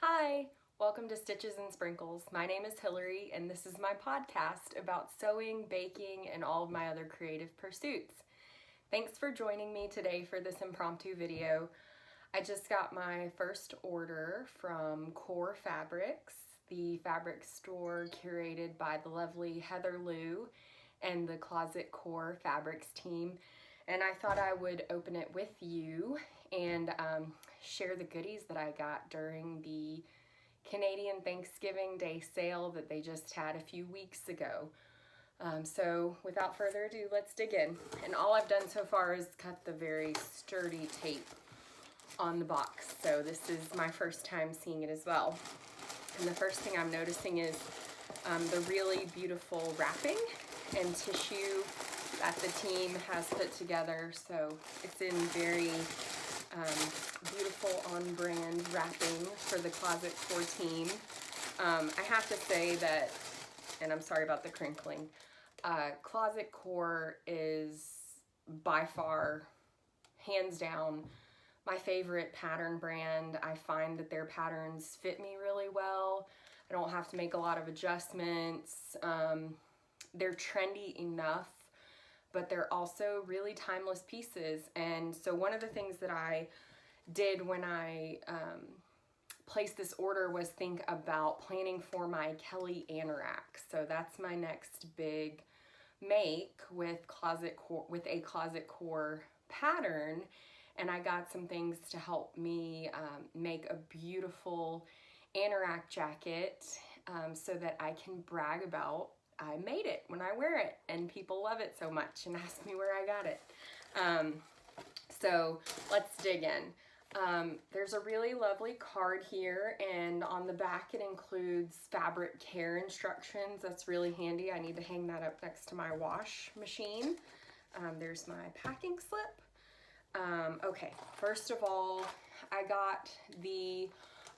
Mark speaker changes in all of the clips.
Speaker 1: Hi, welcome to Stitches and Sprinkles. My name is Hillary and this is my podcast about sewing, baking, and all of my other creative pursuits. Thanks for joining me today for this impromptu video. I just got my first order from Core Fabrics, the fabric store curated by the lovely Heather Lou and the Closet Core Fabrics team. And I thought I would open it with you and share the goodies that I got during the Canadian Thanksgiving Day sale that they just had a few weeks ago. So without further ado, let's dig in. And all I've done so far is cut the very sturdy tape on the box. So this is my first time seeing it as well. And the first thing I'm noticing is the really beautiful wrapping and tissue that the team has put together. So it's in very beautiful on-brand wrapping for the Closet Core team. I have to say that, and I'm sorry about the crinkling, Closet Core is by far, hands down, my favorite pattern brand. I find that their patterns fit me really well. I don't have to make a lot of adjustments. They're trendy enough, but they're also really timeless pieces. And so one of the things that I did when I placed this order was think about planning for my Kelly Anorak. So that's my next big make with a Closet Core pattern. And I got some things to help me make a beautiful anorak jacket so that I can brag about I made it when I wear it, and people love it so much and ask me where I got it. So let's dig in. There's a really lovely card here, and on the back it includes fabric care instructions. That's really handy. I need to hang that up next to my wash machine. There's my packing slip. Okay, first of all, I got the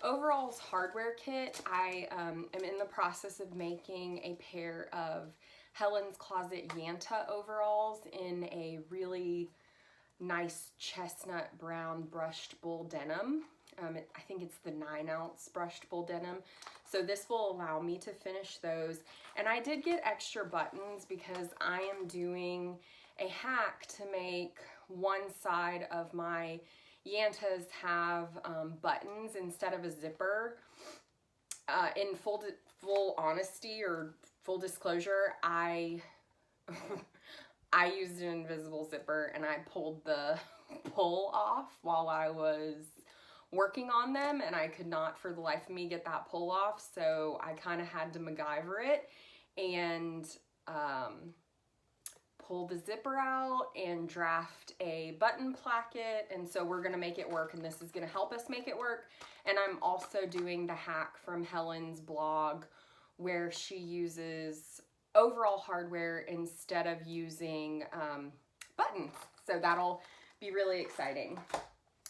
Speaker 1: overalls hardware kit. I am in the process of making a pair of Helen's Closet Yanta overalls in a really nice chestnut brown brushed bull denim. I think it's the 9-ounce brushed bull denim. So this will allow me to finish those. And I did get extra buttons because I am doing a hack to make one side of my Yantas have buttons instead of a zipper. In full honesty or full disclosure, I used an invisible zipper and I pulled the pull off while I was working on them, and I could not for the life of me get that pull off, so I kind of had to MacGyver it and pull the zipper out and draft a button placket. And so we're gonna make it work, and this is gonna help us make it work. And I'm also doing the hack from Helen's blog where she uses overall hardware instead of using buttons. So that'll be really exciting.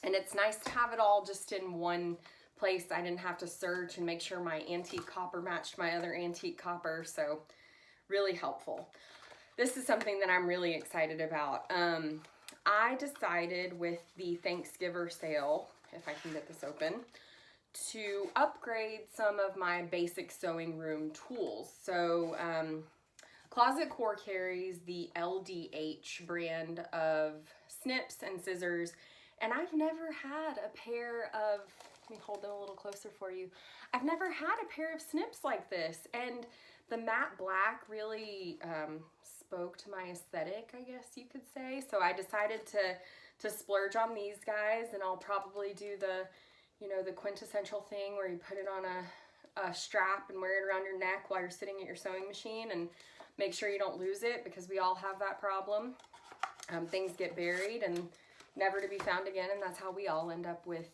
Speaker 1: And it's nice to have it all just in one place. I didn't have to search and make sure my antique copper matched my other antique copper, so really helpful. This is something that I'm really excited about. I decided with the Thanksgiving sale, if I can get this open, to upgrade some of my basic sewing room tools. So Closet Core carries the LDH brand of snips and scissors, and I've never had a pair of, let me hold them a little closer for you. I've never had a pair of snips like this, and the matte black really spoke to my aesthetic, I guess you could say. So I decided to splurge on these guys, and I'll probably do the, you know, the quintessential thing where you put it on a strap and wear it around your neck while you're sitting at your sewing machine, and make sure you don't lose it, because we all have that problem. Things get buried and never to be found again, and that's how we all end up with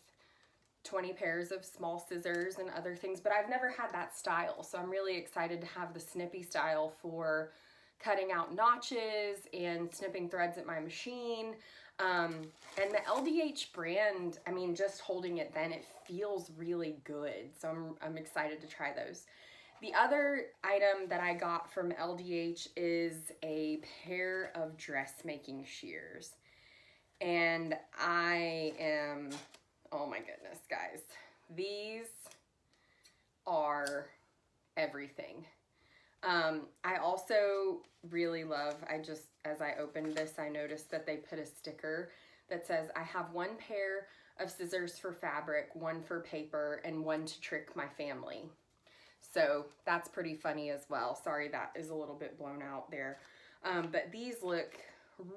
Speaker 1: 20 pairs of small scissors and other things. But I've never had that style, so I'm really excited to have the snippy style for cutting out notches and snipping threads at my machine. And the LDH brand, I mean, just holding it then, it feels really good. So I'm excited to try those. The other item that I got from LDH is a pair of dressmaking shears. And I am, oh my goodness, guys. These are everything. I also really love, as I opened this, I noticed that they put a sticker that says, I have one pair of scissors for fabric, one for paper, and one to trick my family. So that's pretty funny as well. Sorry, that is a little bit blown out there. But these look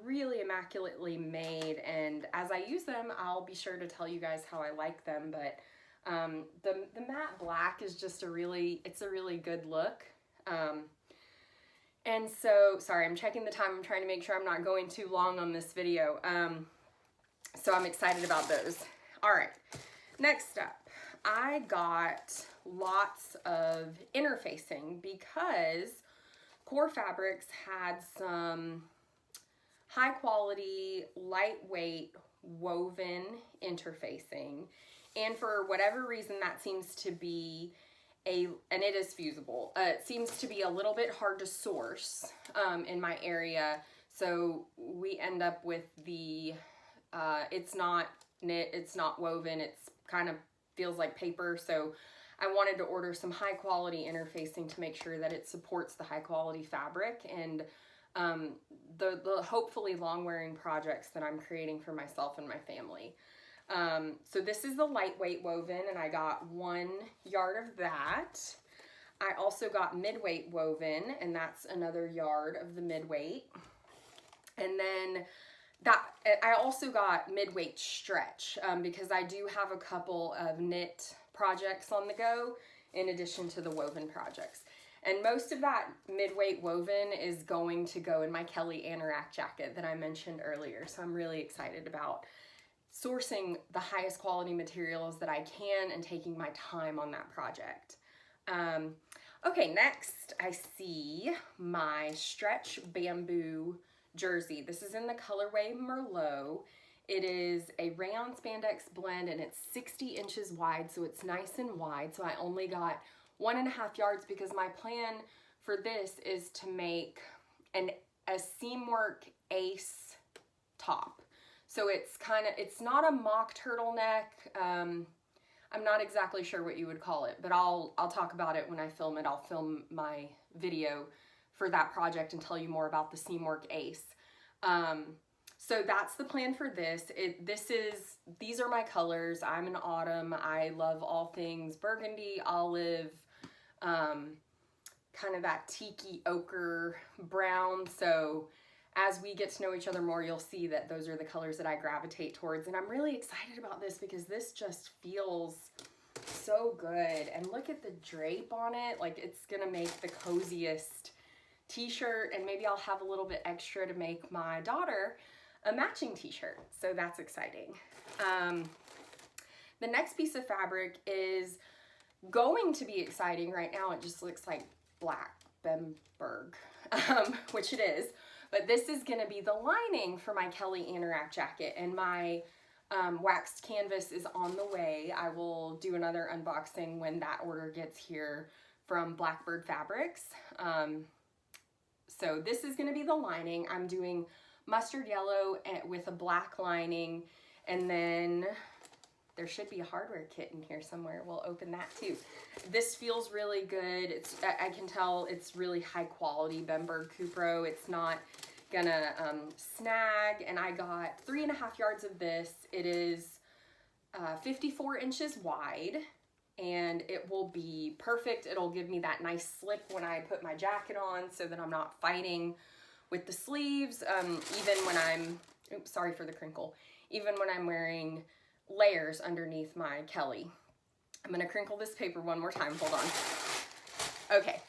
Speaker 1: really immaculately made, and as I use them, I'll be sure to tell you guys how I like them. But the matte black is just it's a really good look. And so, sorry, I'm checking the time. I'm trying to make sure I'm not going too long on this video. So I'm excited about those. All right, next up, I got lots of interfacing because Core Fabrics had some high quality, lightweight woven interfacing. And for whatever reason, that seems to be and it is fusible. It seems to be a little bit hard to source in my area. So we end up with it's not knit, it's not woven, it's kind of feels like paper. So I wanted to order some high quality interfacing to make sure that it supports the high quality fabric and the hopefully long wearing projects that I'm creating for myself and my family. So this is the lightweight woven, and I got 1 yard of that. I also got midweight woven, and that's another yard of the midweight. And then I also got midweight stretch because I do have a couple of knit projects on the go in addition to the woven projects. And most of that midweight woven is going to go in my Kelly Anorak jacket that I mentioned earlier. So I'm really excited about sourcing the highest quality materials that I can and taking my time on that project. Okay, next I see my stretch bamboo jersey. This is in the colorway Merlot. It is a rayon spandex blend and it's 60 inches wide, so it's nice and wide. So I only got 1.5 yards because my plan for this is to make a seamwork ace top. So it's not a mock turtleneck. I'm not exactly sure what you would call it, but I'll talk about it when I film it. I'll film my video for that project and tell you more about the seamwork ace. So that's the plan for this. These are my colors. I'm an autumn. I love all things burgundy, olive, kind of that tiki ochre brown. So as we get to know each other more, you'll see that those are the colors that I gravitate towards. And I'm really excited about this because this just feels so good. And look at the drape on it. Like, it's gonna make the coziest t-shirt, and maybe I'll have a little bit extra to make my daughter a matching t-shirt. So that's exciting. The next piece of fabric is going to be exciting. Right now it just looks like black Bemberg, which it is. But this is gonna be the lining for my Kelly Anorak jacket, and my waxed canvas is on the way. I will do another unboxing when that order gets here from Blackbird Fabrics. So this is gonna be the lining. I'm doing mustard yellow with a black lining, and then there should be a hardware kit in here somewhere. We'll open that too. This feels really good. I can tell it's really high quality Bemberg Cupro. It's not gonna snag, and I got 3.5 yards of this. It is 54 inches wide, and it will be perfect. It'll give me that nice slip when I put my jacket on so that I'm not fighting with the sleeves, even when I'm, oops, sorry for the crinkle, even when I'm wearing layers underneath my Kelly. I'm gonna crinkle this paper one more time, hold on. Okay.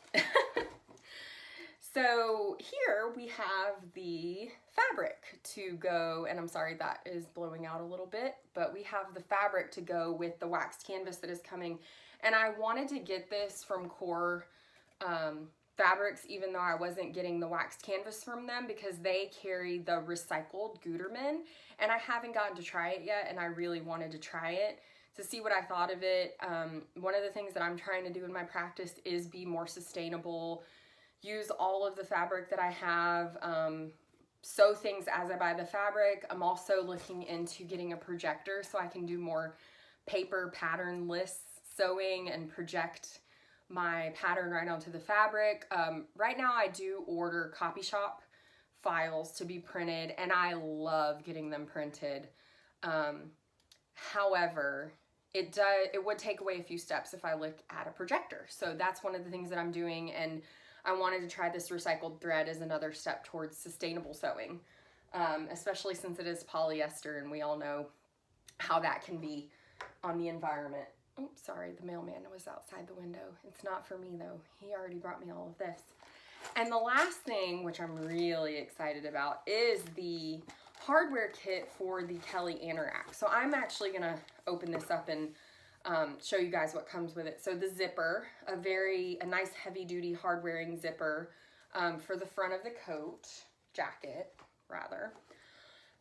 Speaker 1: So here we have the fabric to go, and I'm sorry that is blowing out a little bit, but we have the fabric to go with the waxed canvas that is coming. And I wanted to get this from Core Fabrics, even though I wasn't getting the waxed canvas from them, because they carry the recycled Gutermann, and I haven't gotten to try it yet, and I really wanted to try it to see what I thought of it. One of the things that I'm trying to do in my practice is be more sustainable, use all of the fabric that I have, sew things as I buy the fabric. I'm also looking into getting a projector so I can do more paper patternless sewing and project my pattern right onto the fabric. Right now I do order copy shop files to be printed, and I love getting them printed. However, it would take away a few steps if I look at a projector. So that's one of the things that I'm doing, and I wanted to try this recycled thread as another step towards sustainable sewing, especially since it is polyester, and we all know how that can be on the environment. Oops, sorry, the mailman was outside the window. It's not for me though. He already brought me all of this. And the last thing, which I'm really excited about, is the hardware kit for the Kelly Anorak. So I'm actually gonna open this up and show you guys what comes with it. So the zipper, a nice heavy duty hard wearing zipper for the front of the coat, jacket rather.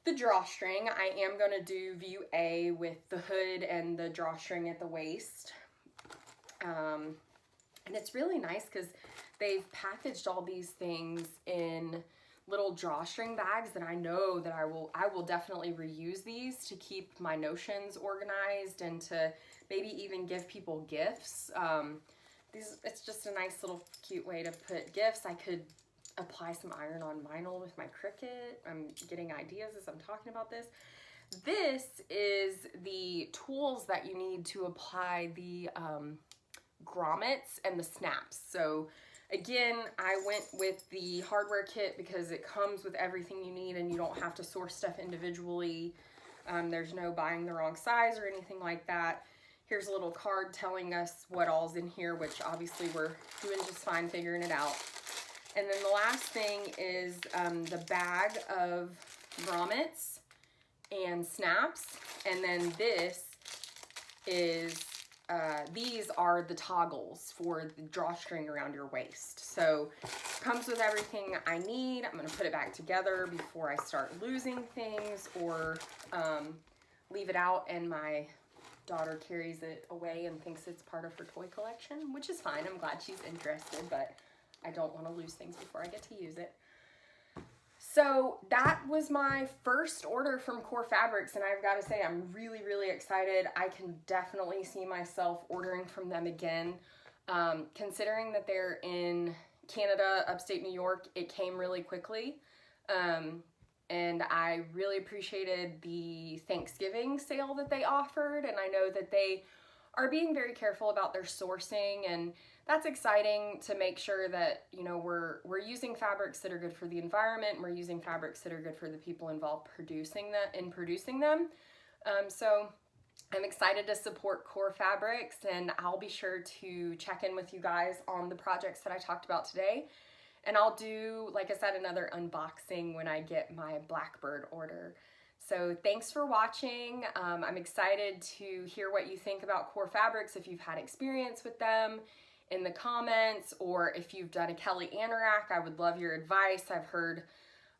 Speaker 1: The drawstring, I am going to do view A with the hood and the drawstring at the waist. And it's really nice because they've packaged all these things in little drawstring bags that I know that I will definitely reuse these to keep my notions organized and to maybe even give people gifts. It's just a nice little cute way to put gifts. I could apply some iron-on vinyl with my Cricut. I'm getting ideas as I'm talking about this. This is the tools that you need to apply the grommets and the snaps. So again, I went with the hardware kit because it comes with everything you need and you don't have to source stuff individually. There's no buying the wrong size or anything like that. Here's a little card telling us what all's in here, which obviously we're doing just fine figuring it out. And then the last thing is the bag of grommets and snaps. And then this is, these are the toggles for the drawstring around your waist. So it comes with everything I need. I'm gonna put it back together before I start losing things or leave it out and my daughter carries it away and thinks it's part of her toy collection, which is fine. I'm glad she's interested, but I don't want to lose things before I get to use it. So that was my first order from Core Fabrics, and I've got to say I'm really, really excited. I can definitely see myself ordering from them again. Considering that they're in Canada, upstate New York, it came really quickly. And I really appreciated the Thanksgiving sale that they offered, and I know that they are being very careful about their sourcing, and that's exciting to make sure that, you know, we're using fabrics that are good for the environment, and we're using fabrics that are good for the people involved producing them. So I'm excited to support Core Fabrics, and I'll be sure to check in with you guys on the projects that I talked about today. And I'll do, like I said, another unboxing when I get my Blackbird order. So thanks for watching. I'm excited to hear what you think about Core Fabrics, if you've had experience with them in the comments, or if you've done a Kelly Anorak. I would love your advice. I've heard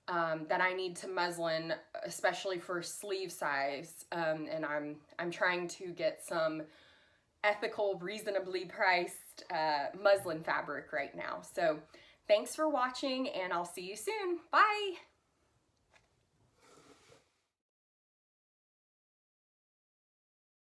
Speaker 1: that I need to muslin, especially for sleeve size, and I'm trying to get some ethical, reasonably priced muslin fabric right now. So thanks for watching, and I'll see you soon. Bye!